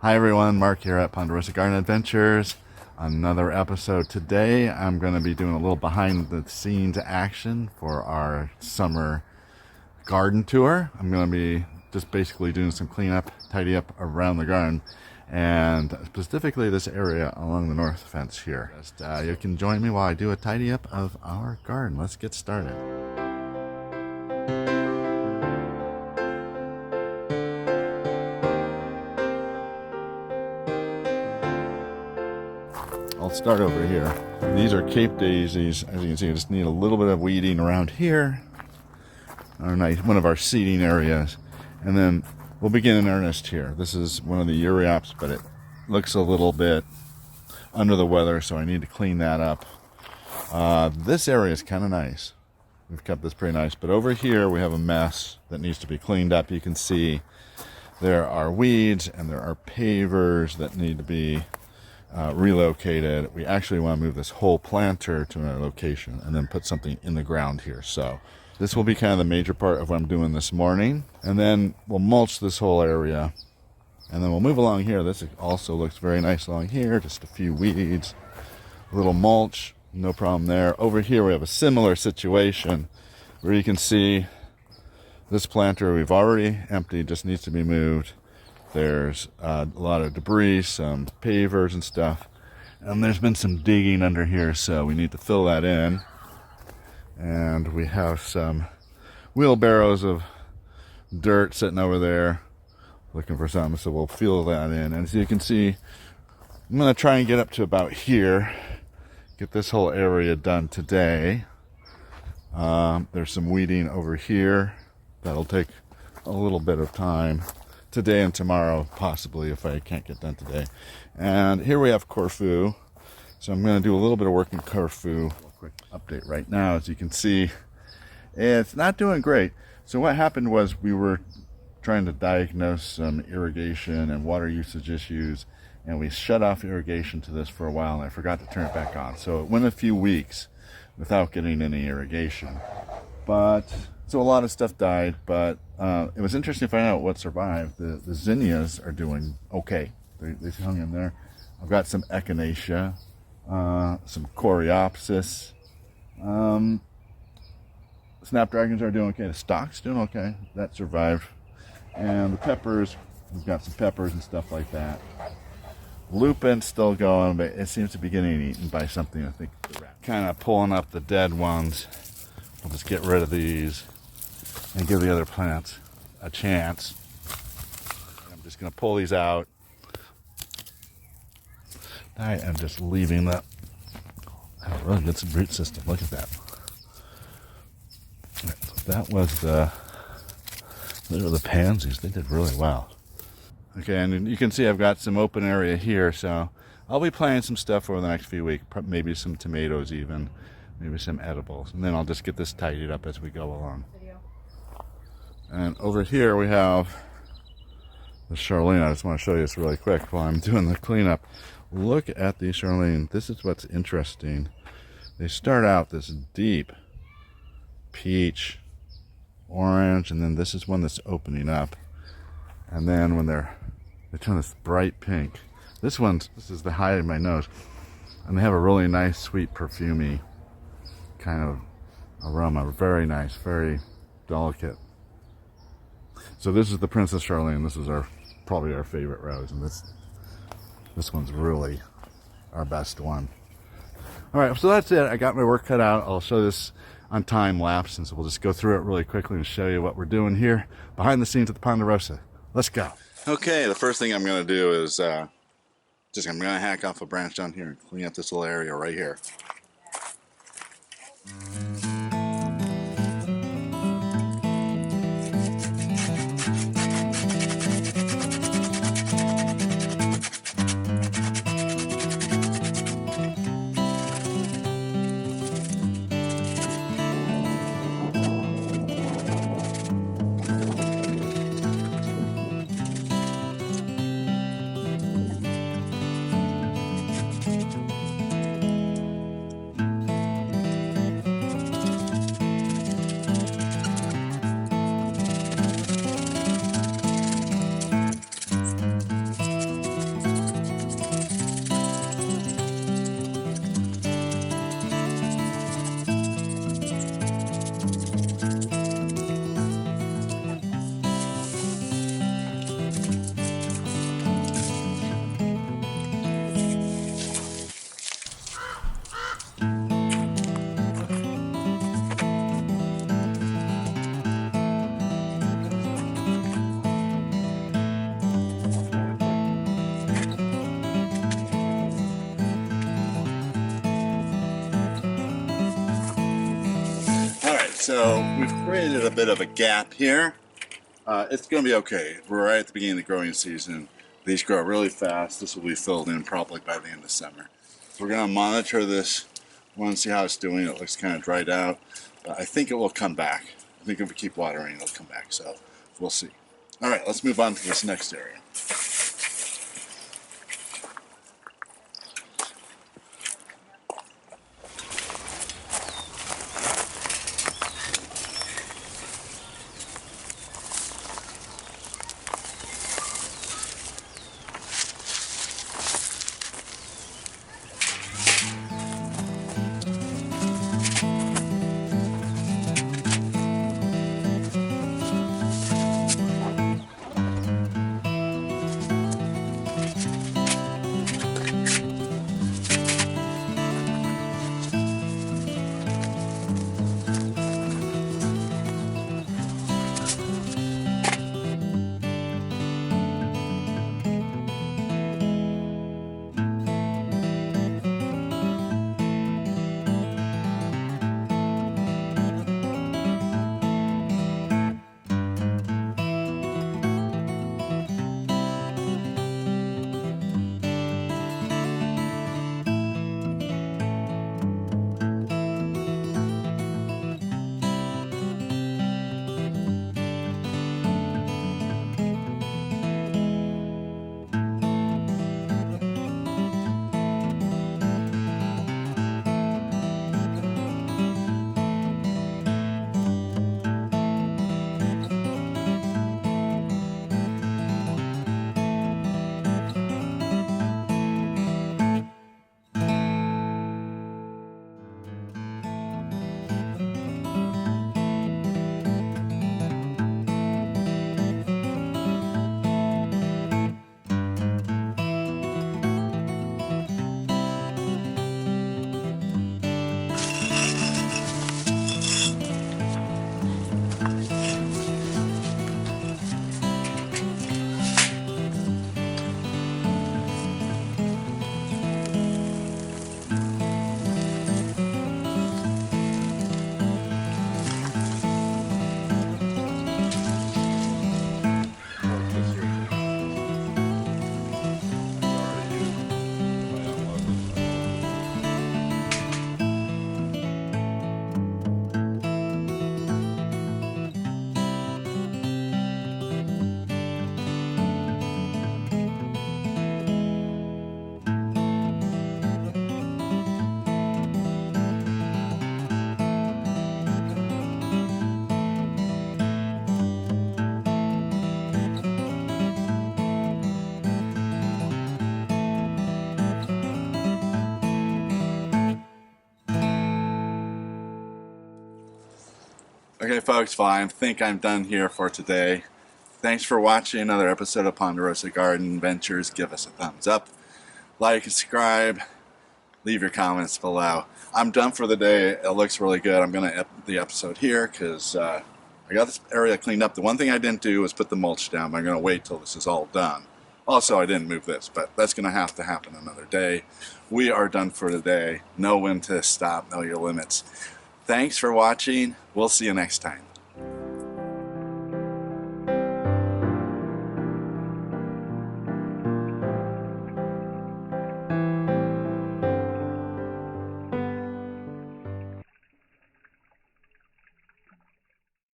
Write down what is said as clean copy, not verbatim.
Hi everyone, Mark here at Ponderosa Garden Adventures. Another episode today. I'm going to be doing a little behind the scenes action for our summer garden tour. I'm going to be just basically doing some cleanup, tidy up around the garden, and specifically this area along the north fence here. You can join me while I do a tidy up of our garden. Let's get started. I'll start over here. These are Cape daisies. As you can see, I just need a little bit of weeding around here. One of our seeding areas. And then we'll begin in earnest here. This is one of the Euryops, but it looks a little bit under the weather, so I need to clean that up. This area is kind of nice. We've kept this pretty nice. But over here we have a mess that needs to be cleaned up. You can see there are weeds and there are pavers that need to be relocated. We actually want to move this whole planter to another location and then put something in the ground here. So this will be kind of the major part of what I'm doing this morning, and then we'll mulch this whole area, and then we'll move along here. This also looks very nice along here. Just a few weeds, a little mulch, no problem there. Over here we have a similar situation where you can see this planter we've already emptied, just needs to be moved. There's a lot of debris, some pavers and stuff. And there's been some digging under here, so we need to fill that in. And we have some wheelbarrows of dirt sitting over there looking for something, so we'll fill that in. And as you can see, I'm going to try and get up to about here, get this whole area done today. There's some weeding over here. That'll take a little bit of time. Today and tomorrow, possibly, if I can't get done today. And here we have Corfu. So I'm going to do a little bit of work in Corfu. Quick update right now. As you can see, it's not doing great. So what happened was we were trying to diagnose some irrigation and water usage issues, and we shut off irrigation to this for a while, and I forgot to turn it back on. So it went a few weeks without getting any irrigation. So a lot of stuff died, but it was interesting to find out what survived. The zinnias are doing okay. They hung in there. I've got some echinacea, some coreopsis. Snapdragons are doing okay. The stock's doing okay. That survived. And the peppers, we've got some peppers and stuff like that. Lupin's still going, but it seems to be getting eaten by something. I think the rat. Kind of pulling up the dead ones. We'll just get rid of these and give the other plants a chance. I'm just going to pull these out. I am just leaving that. Have a really good root system. Look at that. That was those are the pansies. They did really well. Okay, and you can see I've got some open area here, so I'll be planting some stuff over the next few weeks. Maybe some tomatoes even. Maybe some edibles. And then I'll just get this tidied up as we go along. And over here we have the Charlene. I just want to show you this really quick while I'm doing the cleanup. Look at these Charlene. This is what's interesting. They start out this deep peach, orange, and then this is one that's opening up. And then when they turn this bright pink. This is the height of my nose. And they have a really nice, sweet, perfumey kind of aroma. Very nice, very delicate. So this is the Princess Charlene. This is probably our favorite rose, and this one's really our best one. All right, so that's it. I got my work cut out. I'll show this on time lapse, and so we'll just go through it really quickly and show you what we're doing here behind the scenes at the Ponderosa. Let's go. Okay, the first thing I'm going to do is I'm going to hack off a branch down here and clean up this little area right here. so we've created a bit of a gap here. It's going to be okay. We're right at the beginning of the growing season. These grow really fast. This will be filled in probably by the end of summer. So we're going to monitor this. We want to see how it's doing. It looks kind of dried out. But I think it will come back. I think if we keep watering, it'll come back. So we'll see. All right, let's move on to this next area. Okay, folks, well, I think I'm done here for today. Thanks for watching another episode of Ponderosa Garden Ventures. Give us a thumbs up, like, subscribe, leave your comments below. I'm done for the day. It looks really good. I'm going to end the episode here because I got this area cleaned up. The one thing I didn't do was put the mulch down. I'm going to wait till this is all done. Also, I didn't move this, but that's going to have to happen another day. We are done for today. Know when to stop. Know your limits. Thanks for watching. We'll see you next time.